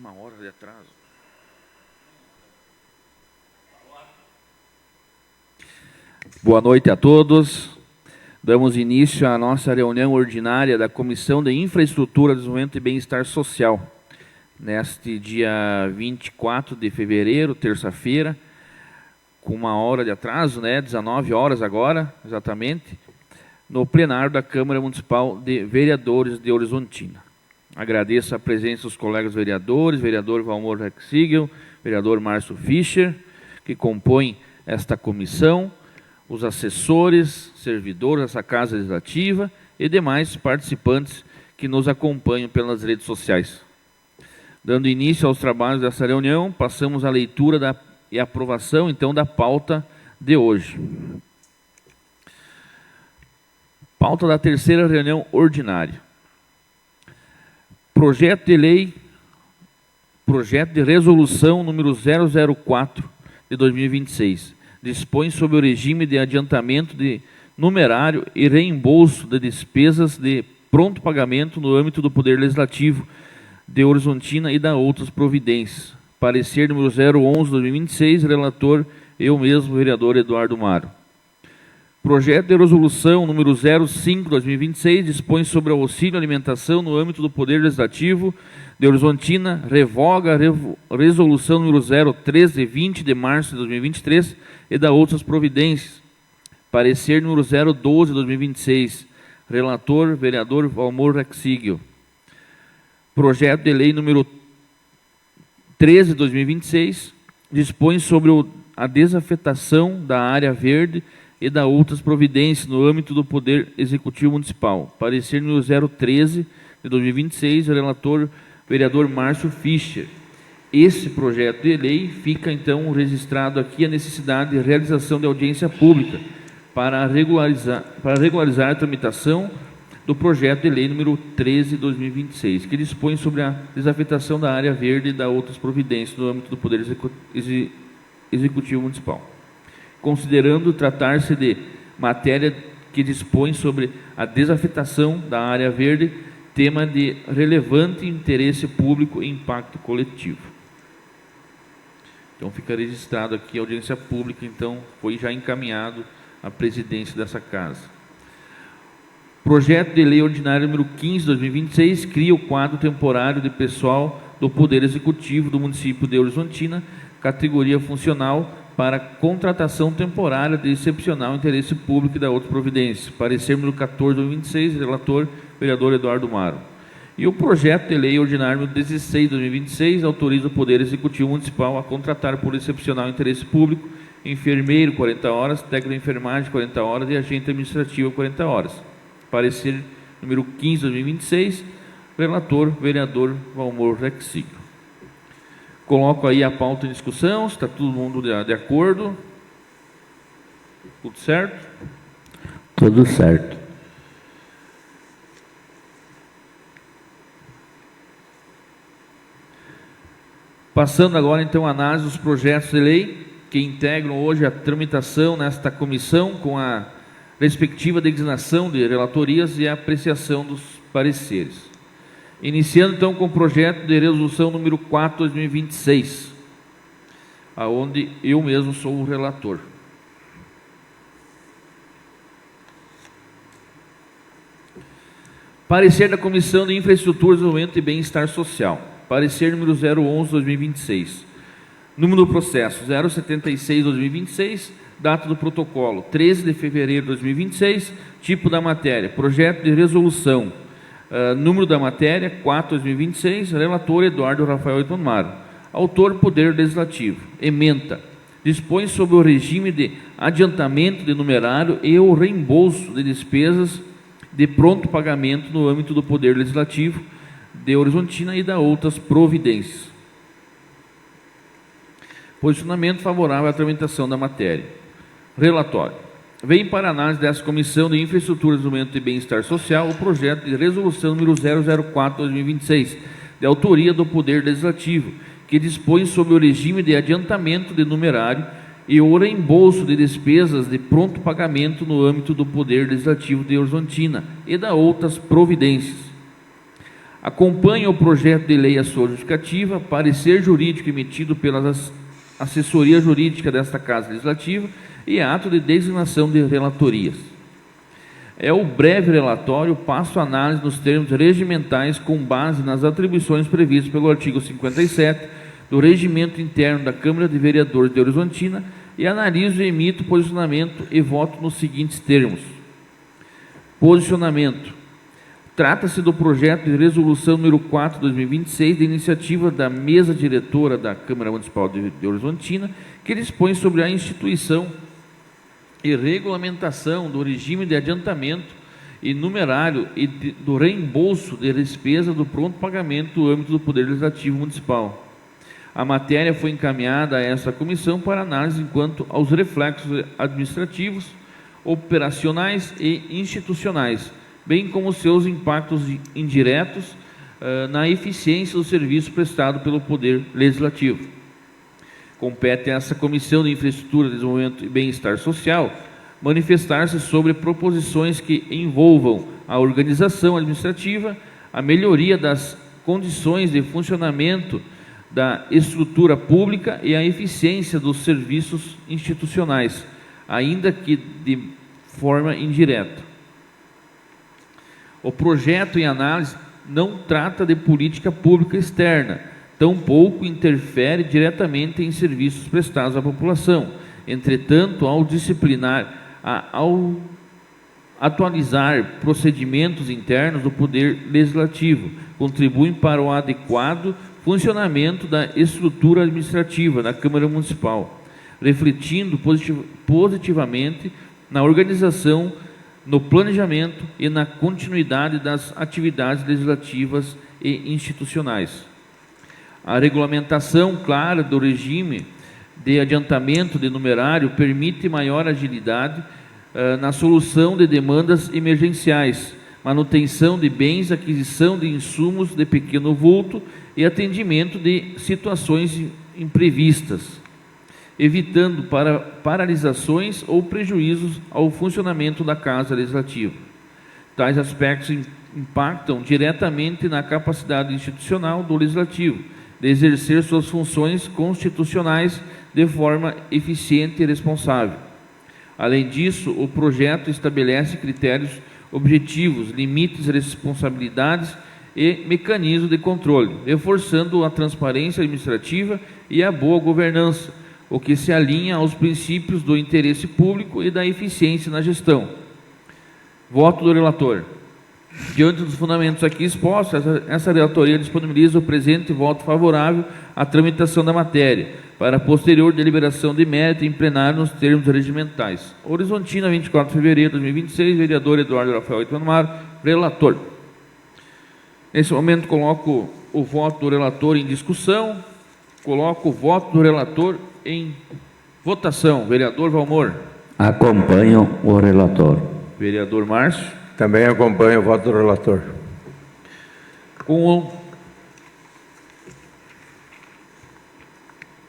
Uma hora de atraso. Boa noite a todos. Damos início à nossa reunião ordinária da Comissão de Infraestrutura, Desenvolvimento e Bem-Estar Social. Neste dia 24 de fevereiro, terça-feira, com uma hora de atraso, 19 horas agora, exatamente, no plenário da Câmara Municipal de Vereadores de Horizontina. Agradeço a presença dos colegas vereadores, vereador Valmor Rexigel, vereador Márcio Fischer, que compõem esta comissão, os assessores, servidores dessa Casa Legislativa e demais participantes que nos acompanham pelas redes sociais. Dando início aos trabalhos dessa reunião, passamos à leitura e aprovação, então, da pauta de hoje. Pauta da terceira reunião ordinária. Projeto de resolução número 004 de 2026, dispõe sobre o regime de adiantamento de numerário e reembolso de despesas de pronto pagamento no âmbito do Poder Legislativo de Horizontina e da outras providências. Parecer número 011 de 2026, relator eu mesmo, vereador Eduardo Maro. Projeto de resolução número 05 de 2026, dispõe sobre o auxílio alimentação no âmbito do Poder Legislativo de Horizontina, revoga a resolução número 013 de 20 de março de 2023 e da outras providências. Parecer número 012 de 2026, relator vereador Valmor Rexigel. Projeto de lei número 13 de 2026, dispõe sobre a desafetação da área verde e da outras providências no âmbito do Poder Executivo Municipal. Parecer número 013 de 2026, relator vereador Márcio Fischer. Esse projeto de lei fica, então, registrado aqui a necessidade de realização de audiência pública para regularizar a tramitação do projeto de lei número 13 de 2026, que dispõe sobre a desafetação da área verde e da outras providências no âmbito do Poder Executivo Municipal. Considerando tratar-se de matéria que dispõe sobre a desafetação da área verde, tema de relevante interesse público e impacto coletivo. Então fica registrado aqui a audiência pública, então foi já encaminhado à presidência dessa casa. Projeto de lei ordinário número 15 de 2026, cria o quadro temporário de pessoal do Poder Executivo do município de Horizontina, categoria funcional, para contratação temporária de excepcional interesse público e da outra providência. Parecer número 14 de 2026, relator vereador Eduardo Maro. E o projeto de lei ordinário número 16 de 2026 autoriza o Poder Executivo Municipal a contratar por excepcional interesse público enfermeiro 40 horas, técnico de enfermagem 40 horas e agente administrativo 40 horas. Parecer número 15 de 2026, relator vereador Valmor Rexigel. Coloco aí a pauta em discussão, está todo mundo de acordo? Tudo certo? Tudo certo. Passando agora, então, a análise dos projetos de lei que integram hoje a tramitação nesta comissão com a respectiva designação de relatorias e a apreciação dos pareceres. Iniciando, então, com o projeto de resolução número 4 de 2026, aonde eu mesmo sou o relator. Parecer da Comissão de Infraestrutura, Desenvolvimento e Bem-Estar Social. Parecer número 011 de 2026. Número do processo 076 de 2026. Data do protocolo 13 de fevereiro de 2026. Tipo da matéria, projeto de resolução. Número da matéria, 4 de 2026, relator Eduardo Rafael Itonmaro. Autor, Poder Legislativo. Ementa. Dispõe sobre o regime de adiantamento de numerário e o reembolso de despesas de pronto pagamento no âmbito do Poder Legislativo de Horizontina e da outras providências. Posicionamento favorável à tramitação da matéria. Relatório. Vem para análise dessa Comissão de Infraestrutura, Desenvolvimento e Bem-Estar Social o projeto de resolução número 004 de 2026, de autoria do Poder Legislativo, que dispõe sobre o regime de adiantamento de numerário e o reembolso de despesas de pronto pagamento no âmbito do Poder Legislativo de Horizontina e da outras providências. Acompanha o projeto de lei a sua justificativa, parecer jurídico emitido pela assessoria jurídica desta Casa Legislativa e ato de designação de relatorias. É o breve relatório, passo a análise nos termos regimentais com base nas atribuições previstas pelo artigo 57 do Regimento Interno da Câmara de Vereadores de Horizontina e analiso e emito posicionamento e voto nos seguintes termos. Posicionamento. Trata-se do projeto de resolução número 4 de 2026, de iniciativa da mesa diretora da Câmara Municipal de Horizontina, que dispõe sobre a instituição e regulamentação do regime de adiantamento e numerário e do reembolso de despesa do pronto pagamento no âmbito do Poder Legislativo Municipal. A matéria foi encaminhada a esta comissão para análise enquanto aos reflexos administrativos, operacionais e institucionais, bem como seus impactos indiretos na eficiência do serviço prestado pelo Poder Legislativo. Compete a essa Comissão de Infraestrutura, Desenvolvimento e Bem-Estar Social manifestar-se sobre proposições que envolvam a organização administrativa, a melhoria das condições de funcionamento da estrutura pública e a eficiência dos serviços institucionais, ainda que de forma indireta. O projeto em análise não trata de política pública externa, tampouco interfere diretamente em serviços prestados à população. Entretanto, ao atualizar procedimentos internos do Poder Legislativo, contribuem para o adequado funcionamento da estrutura administrativa da Câmara Municipal, refletindo positivamente na organização, no planejamento e na continuidade das atividades legislativas e institucionais. A regulamentação clara do regime de adiantamento de numerário permite maior agilidade na solução de demandas emergenciais, manutenção de bens, aquisição de insumos de pequeno vulto e atendimento de situações imprevistas, evitando paralisações ou prejuízos ao funcionamento da Casa Legislativa. Tais aspectos impactam diretamente na capacidade institucional do Legislativo de exercer suas funções constitucionais de forma eficiente e responsável. Além disso, o projeto estabelece critérios objetivos, limites, responsabilidades e mecanismos de controle, reforçando a transparência administrativa e a boa governança, o que se alinha aos princípios do interesse público e da eficiência na gestão. Voto do relator. Diante dos fundamentos aqui expostos, essa relatoria disponibiliza o presente voto favorável à tramitação da matéria, para posterior deliberação de mérito em plenário nos termos regimentais. Horizontina, 24 de fevereiro de 2026, vereador Eduardo Rafael Itamar, relator. Nesse momento, coloco o voto do relator em discussão. Coloco o voto do relator em votação. Vereador Valmor. Acompanho o relator. Vereador Márcio. Também acompanho o voto do relator. Com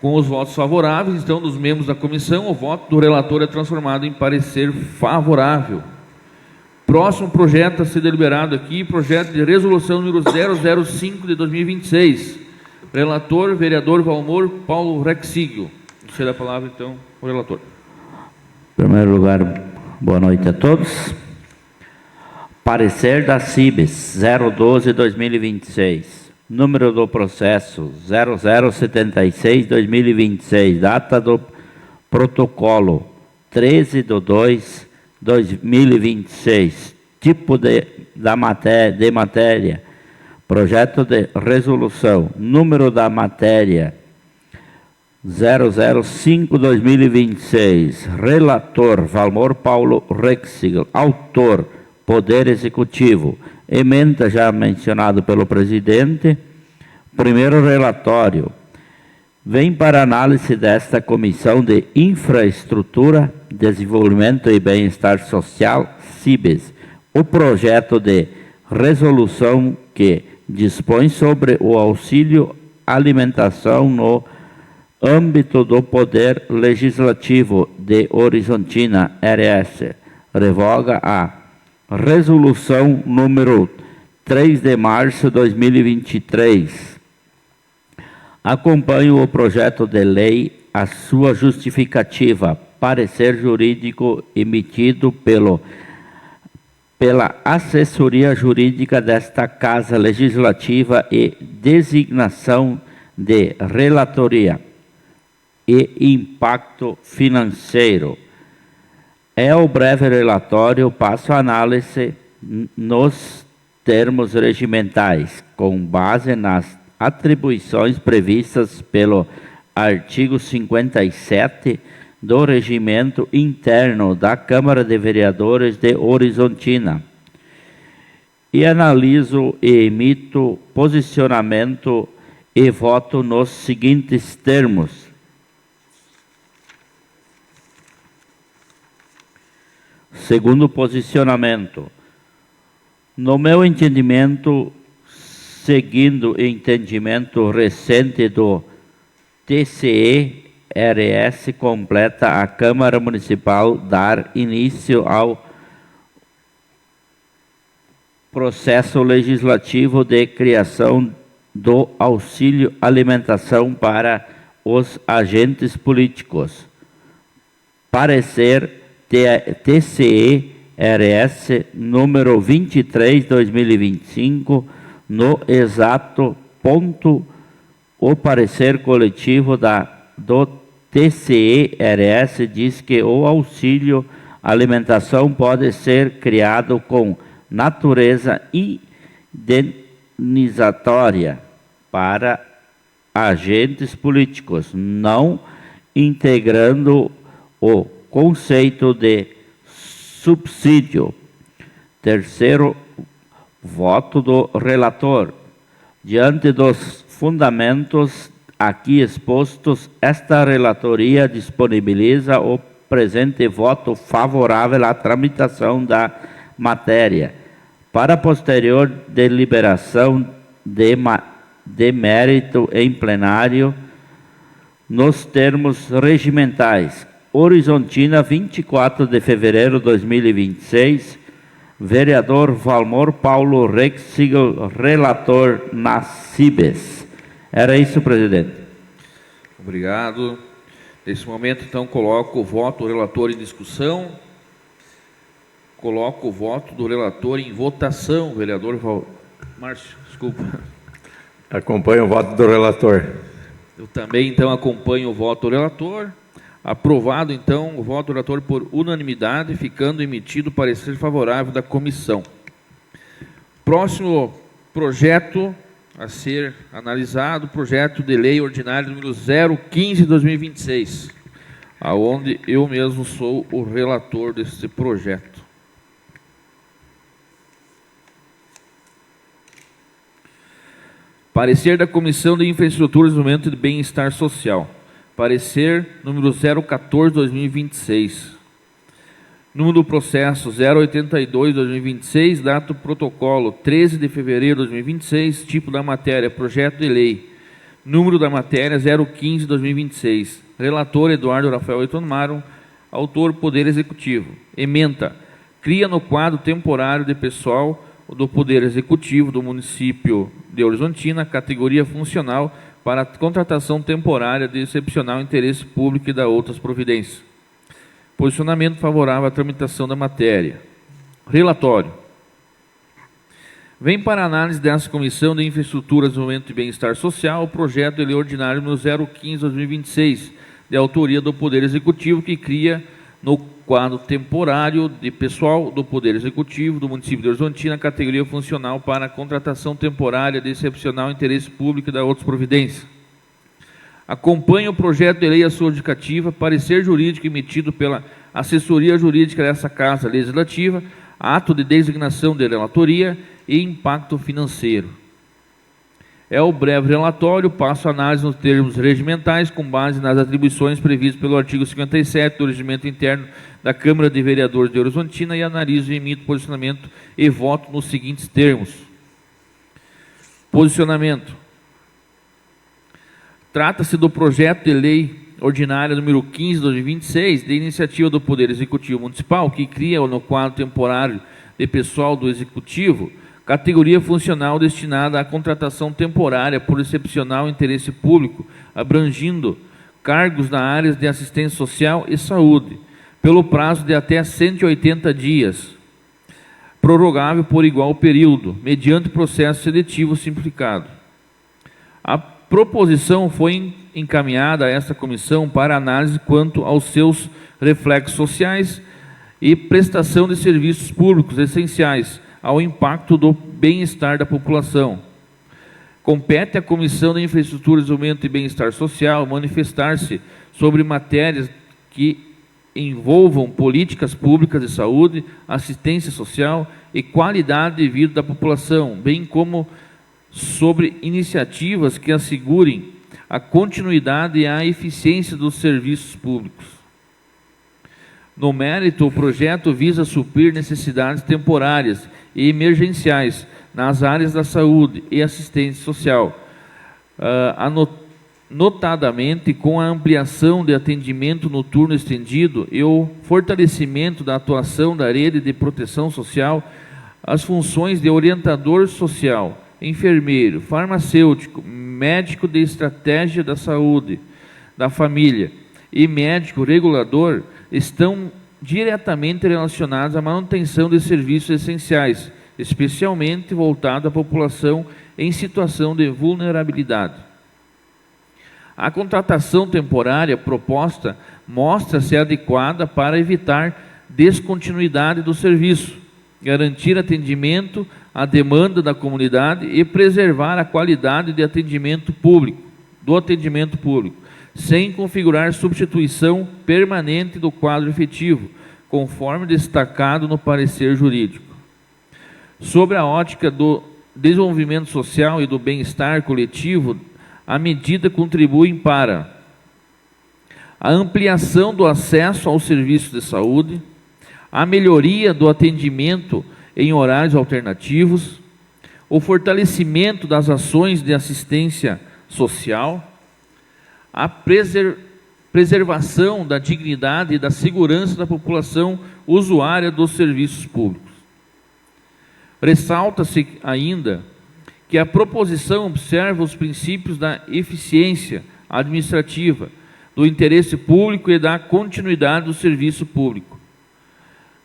os votos favoráveis, então, dos membros da comissão, o voto do relator é transformado em parecer favorável. Próximo projeto a ser deliberado aqui, projeto de resolução número 005 de 2026. Relator, vereador Valmor Paulo Rexíguio. Será a palavra, então, o relator. Em primeiro lugar, boa noite a todos. Parecer da CIBES 012-2026. Número do processo 0076-2026. Data do protocolo 13/2/2026. Tipo de matéria. Projeto de resolução. Número da matéria 005/2026. Relator Valmor Paulo Rexig. Autor Poder Executivo. Emenda já mencionado pelo presidente. Primeiro relatório. Vem para análise desta Comissão de Infraestrutura, Desenvolvimento e Bem-Estar Social, CIBES, o projeto de resolução que dispõe sobre o auxílio alimentação no âmbito do Poder Legislativo de Horizontina, RS. Revoga a resolução número 3 de março de 2023. Acompanho o projeto de lei, a sua justificativa, parecer jurídico emitido pela assessoria jurídica desta Casa Legislativa e designação de relatoria e impacto financeiro. É o breve relatório, passo a análise nos termos regimentais, com base nas atribuições previstas pelo artigo 57 do Regimento Interno da Câmara de Vereadores de Horizontina. E analiso e emito posicionamento e voto nos seguintes termos. Segundo posicionamento, no meu entendimento, seguindo o entendimento recente do TCE-RS, completa a Câmara Municipal dar início ao processo legislativo de criação do auxílio alimentação para os agentes políticos. Parecer TCE-RS número 23/2025, no exato ponto, o parecer coletivo do TCE-RS diz que o auxílio alimentação pode ser criado com natureza indenizatória para agentes políticos, não integrando o conceito de subsídio. Terceiro voto do relator. Diante dos fundamentos aqui expostos, esta relatoria disponibiliza o presente voto favorável à tramitação da matéria, para posterior deliberação de mérito em plenário, nos termos regimentais. Horizontina, 24 de fevereiro de 2026, vereador Valmor Paulo Rexigel, relator na CIBES. Era isso, presidente. Obrigado. Nesse momento, então, coloco o voto do relator em discussão. Coloco o voto do relator em votação. Vereador Márcio, desculpa. Acompanho o voto do relator. Eu também, então, acompanho o voto do relator. Aprovado, então, o voto do relator por unanimidade, ficando emitido o parecer favorável da comissão. Próximo projeto a ser analisado, projeto de lei ordinário número 015/2026, aonde eu mesmo sou o relator desse projeto. Parecer da Comissão de Infraestrutura e Desenvolvimento de Bem-Estar Social. Parecer número 014/2026. Número do processo 082/2026, data do protocolo 13 de fevereiro de 2026, tipo da matéria, projeto de lei. Número da matéria 015/2026. Relator Eduardo Rafael Eitonmaro, autor Poder Executivo. Ementa: cria no quadro temporário de pessoal do Poder Executivo do município de Horizontina, categoria funcional para contratação temporária de excepcional interesse público e da outras providências. Posicionamento favorável à tramitação da matéria. Relatório. Vem para análise dessa Comissão de Infraestrutura, Desenvolvimento e Bem-Estar Social o projeto de lei ordinário número 015/2026, de autoria do Poder Executivo, que cria no quadro temporário de pessoal do Poder Executivo do município de Horizontina, categoria funcional para contratação temporária de excepcional interesse público e da outras providências. Acompanha o projeto de lei a sua justificativa, parecer jurídico emitido pela assessoria jurídica dessa Casa Legislativa, ato de designação de relatoria e impacto financeiro. É o breve relatório, passo a análise nos termos regimentais, com base nas atribuições previstas pelo artigo 57 do Regimento Interno da Câmara de Vereadores de Horizontina, e analiso e emito posicionamento e voto nos seguintes termos. Posicionamento. Trata-se do projeto de lei ordinária número 15/2026, de iniciativa do Poder Executivo Municipal, que cria no quadro temporário de pessoal do Executivo categoria funcional destinada à contratação temporária por excepcional interesse público, abrangindo cargos na área de assistência social e saúde, pelo prazo de até 180 dias, prorrogável por igual período, mediante processo seletivo simplificado. A proposição foi encaminhada a esta comissão para análise quanto aos seus reflexos sociais e prestação de serviços públicos essenciais ao impacto do bem-estar da população. Compete à Comissão de Infraestrutura, Desenvolvimento e Bem-Estar Social manifestar-se sobre matérias que envolvam políticas públicas de saúde, assistência social e qualidade de vida da população, bem como sobre iniciativas que assegurem a continuidade e a eficiência dos serviços públicos. No mérito, o projeto visa suprir necessidades temporárias e emergenciais nas áreas da saúde e assistência social, notadamente com a ampliação de atendimento noturno estendido e o fortalecimento da atuação da rede de proteção social, as funções de orientador social, enfermeiro, farmacêutico, médico de estratégia da saúde, da família e médico regulador estão diretamente relacionados à manutenção de serviços essenciais, especialmente voltado à população em situação de vulnerabilidade. A contratação temporária proposta mostra-se adequada para evitar descontinuidade do serviço, garantir atendimento à demanda da comunidade e preservar a qualidade de atendimento público, sem configurar substituição permanente do quadro efetivo, conforme destacado no parecer jurídico. Sobre a ótica do desenvolvimento social e do bem-estar coletivo, a medida contribui para a ampliação do acesso aos serviços de saúde, a melhoria do atendimento em horários alternativos, o fortalecimento das ações de assistência social, a preservação da dignidade e da segurança da população usuária dos serviços públicos. Ressalta-se ainda que a proposição observa os princípios da eficiência administrativa, do interesse público e da continuidade do serviço público,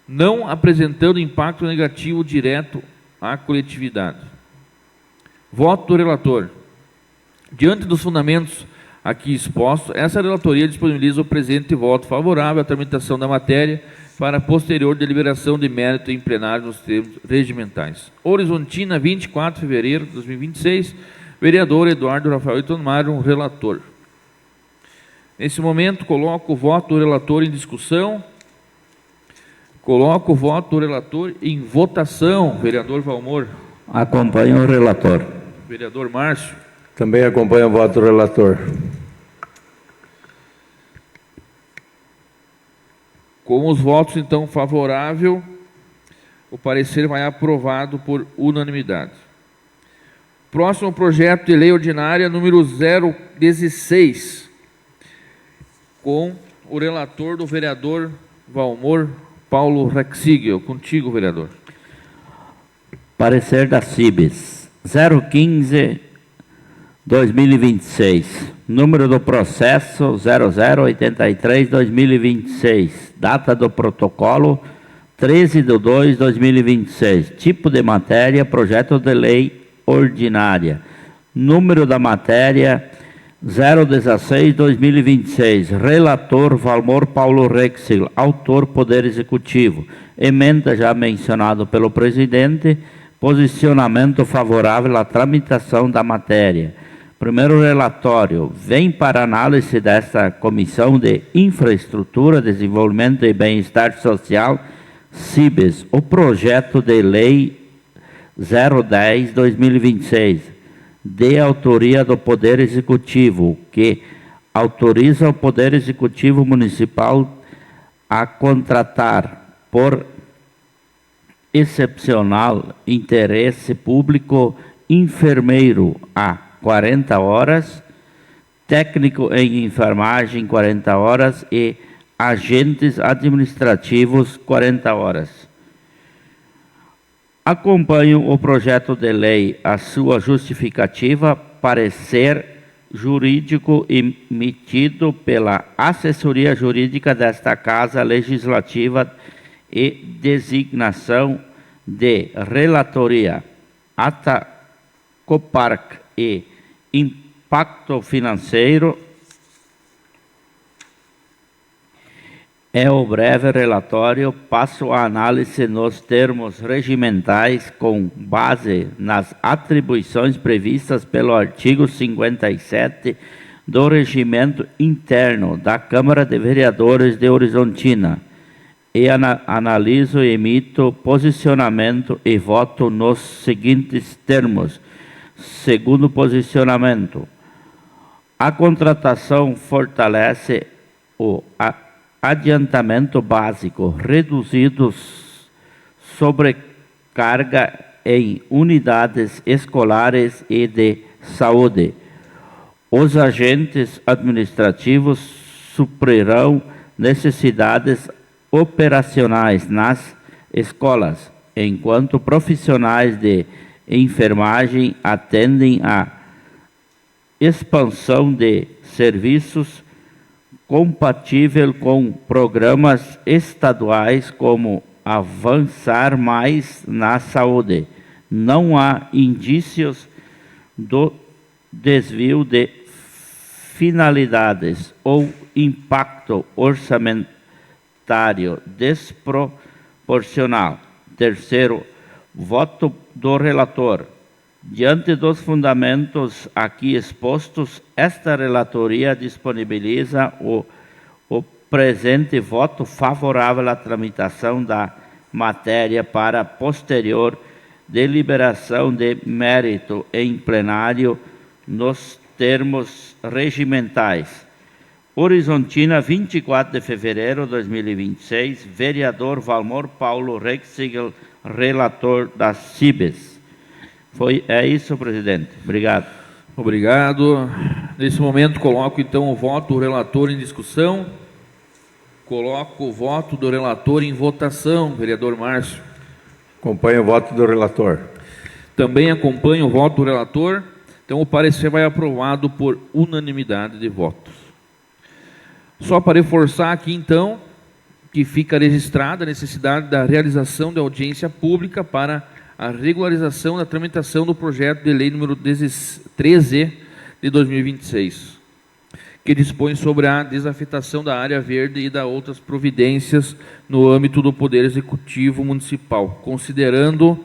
não apresentando impacto negativo direto à coletividade. Voto do relator. Diante dos fundamentos aqui expostos, essa relatoria disponibiliza o presente voto favorável à tramitação da matéria para posterior deliberação de mérito em plenário nos termos regimentais. Horizontina, 24 de fevereiro de 2026, vereador Eduardo Rafael Itonomaro, relator. Nesse momento, coloco o voto do relator em discussão. Coloco o voto do relator em votação. Vereador Valmor. Acompanho o relator. Vereador Márcio. Também acompanho o voto do relator. Com os votos, então, favorável, o parecer vai aprovado por unanimidade. Próximo projeto de lei ordinária número 016, com o relator do vereador Valmor Paulo Rexigel. Contigo, vereador. Parecer da CIBES 015/2026. Número do processo 0083/2026. Data do protocolo 13/2/2026. Tipo de matéria, projeto de lei ordinária. Número da matéria 016/2026. Relator Valmor Paulo Rexigel. Autor Poder Executivo. Emenda já mencionado pelo presidente. Posicionamento favorável à tramitação da matéria. Primeiro relatório, vem para análise desta Comissão de Infraestrutura, Desenvolvimento e Bem-Estar Social, CIBES, o projeto de lei 010/2026, de autoria do Poder Executivo, que autoriza o Poder Executivo Municipal a contratar por excepcional interesse público enfermeiro a 40 horas, técnico em enfermagem 40 horas e agentes administrativos 40 horas. Acompanho o projeto de lei, a sua justificativa, parecer jurídico emitido pela assessoria jurídica desta Casa Legislativa e designação de relatoria, ata Coparc e impacto financeiro. É o breve relatório, passo a análise nos termos regimentais com base nas atribuições previstas pelo artigo 57 do Regimento Interno da Câmara de Vereadores de Horizontina e analiso e emito posicionamento e voto nos seguintes termos. Segundo posicionamento, a contratação fortalece o adiantamento básico, reduzidos sobrecarga em unidades escolares e de saúde. Os agentes administrativos suprirão necessidades operacionais nas escolas, enquanto profissionais de enfermagem atendem à expansão de serviços compatível com programas estaduais como Avançar Mais na Saúde. Não há indícios do desvio de finalidades ou impacto orçamentário desproporcional. Terceiro, voto do relator. Diante dos fundamentos aqui expostos, esta relatoria disponibiliza o presente voto favorável à tramitação da matéria para posterior deliberação de mérito em plenário nos termos regimentais. Horizontina, 24 de fevereiro de 2026, vereador Valmor Paulo Rexigel, relator da CIBES. É isso, presidente. Obrigado. Obrigado. Nesse momento, coloco então o voto do relator em discussão. Coloco o voto do relator em votação. Vereador Márcio. Acompanho o voto do relator. Também acompanho o voto do relator. Então, o parecer vai aprovado por unanimidade de votos. Só para reforçar aqui, então, que fica registrada a necessidade da realização de audiência pública para a regularização da tramitação do projeto de lei número 13 de 2026, que dispõe sobre a desafetação da área verde e da outras providências no âmbito do Poder Executivo Municipal, considerando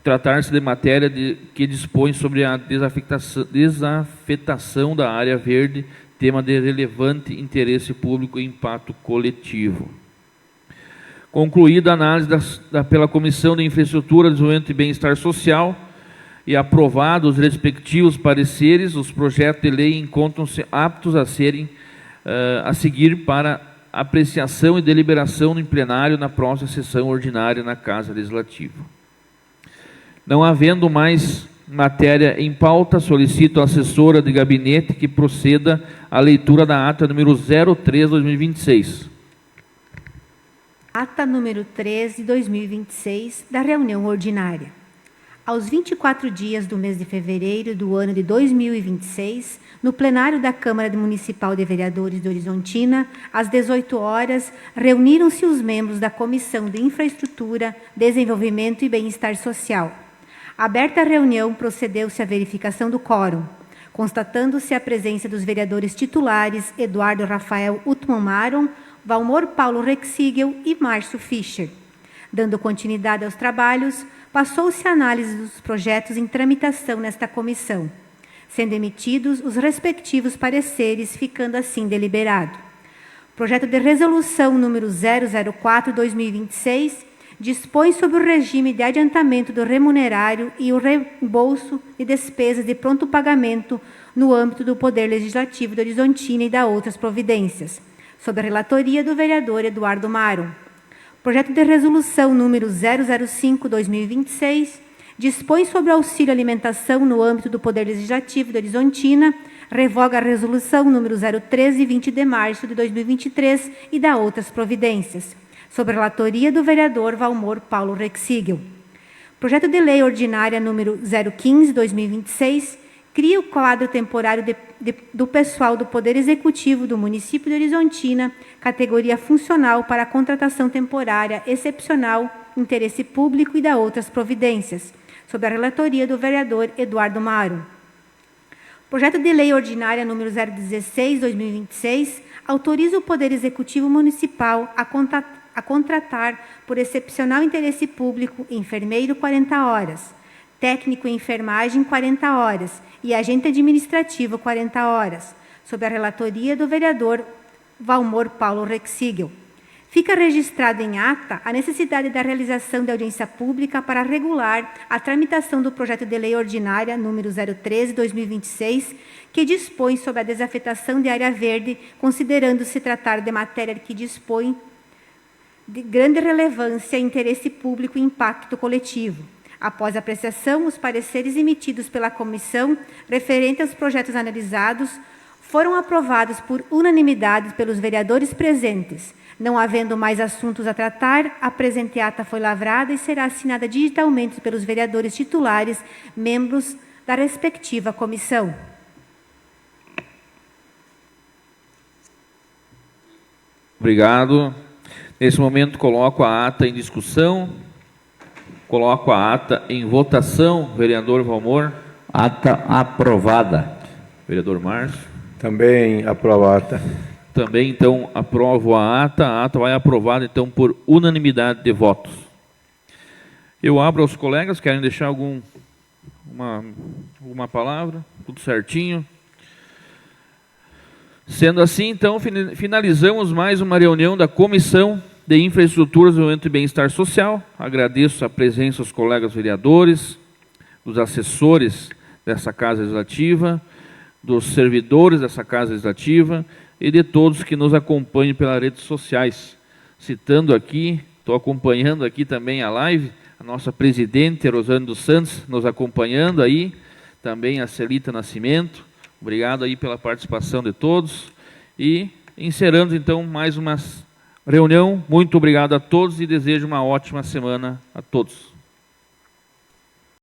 tratar-se de matéria que dispõe sobre a desafetação da área verde, tema de relevante interesse público e impacto coletivo. Concluída a análise pela Comissão de Infraestrutura, Desenvolvimento e Bem-Estar Social e aprovados os respectivos pareceres, os projetos de lei encontram-se aptos a serem a seguir para apreciação e deliberação no plenário na próxima sessão ordinária na Casa Legislativa. Não havendo mais matéria em pauta, solicito à assessora de gabinete que proceda à leitura da ata número 03/2026. Ata número 13 de 2026 da reunião ordinária. Aos 24 dias do mês de fevereiro do ano de 2026, no plenário da Câmara Municipal de Vereadores de Horizontina, às 18 horas, reuniram-se os membros da Comissão de Infraestrutura, Desenvolvimento e Bem-Estar Social. Aberta a reunião, procedeu-se à verificação do quórum, constatando-se a presença dos vereadores titulares Eduardo Rafael Utman Maron, Valmor Paulo Rexigel e Márcio Fischer. Dando continuidade aos trabalhos, passou-se a análise dos projetos em tramitação nesta comissão, sendo emitidos os respectivos pareceres, ficando assim deliberado. Projeto de resolução número 004/2026 dispõe sobre o regime de adiantamento do remunerário e o reembolso de despesas de pronto pagamento no âmbito do Poder Legislativo de Horizontina e da outras providências, sob a relatoria do vereador Eduardo Maron. Projeto de resolução número 005/2026 dispõe sobre o auxílio alimentação no âmbito do Poder Legislativo de Horizontina, revoga a resolução número 013, 20 de março de 2023 e da outras providências, sob a relatoria do vereador Valmor Paulo Rexigel. Projeto de Lei Ordinária número 015/2026 cria o quadro temporário do pessoal do Poder Executivo do município de Horizontina, categoria funcional para a contratação temporária excepcional, interesse público e da outras providências, sob a relatoria do vereador Eduardo Maro. Projeto de Lei Ordinária número 016/2026 autoriza o Poder Executivo Municipal a contratar por excepcional interesse público enfermeiro 40 horas, técnico em enfermagem 40 horas e agente administrativo 40 horas, sob a relatoria do vereador Valmor Paulo Rexigel. Fica registrado em ata a necessidade da realização de audiência pública para regular a tramitação do projeto de lei ordinária número 013/2026, que dispõe sobre a desafetação de área verde, considerando-se tratar de matéria que dispõe de grande relevância, interesse público e impacto coletivo. Após a apreciação, os pareceres emitidos pela comissão referente aos projetos analisados foram aprovados por unanimidade pelos vereadores presentes. Não havendo mais assuntos a tratar, a presente ata foi lavrada e será assinada digitalmente pelos vereadores titulares, membros da respectiva comissão. Obrigado. Nesse momento, coloco a ata em discussão. Coloco a ata em votação. Vereador Valmor. Ata aprovada. Vereador Márcio. Também aprovo a ata. Também, então, aprovo a ata. A ata vai aprovada, então, por unanimidade de votos. Eu abro aos colegas, querem deixar alguma palavra? Tudo certinho? Sendo assim, então, finalizamos mais uma reunião da Comissão de Infraestrutura, Desenvolvimento e Bem-Estar Social. Agradeço a presença dos colegas vereadores, dos assessores dessa Casa Legislativa, dos servidores dessa Casa Legislativa e de todos que nos acompanham pelas redes sociais. Citando aqui, estou acompanhando aqui também a live, a nossa presidente, Rosane dos Santos, nos acompanhando aí, também a Celita Nascimento. Obrigado aí pela participação de todos. E encerrando, então, mais uma reunião. Muito obrigado a todos e desejo uma ótima semana a todos.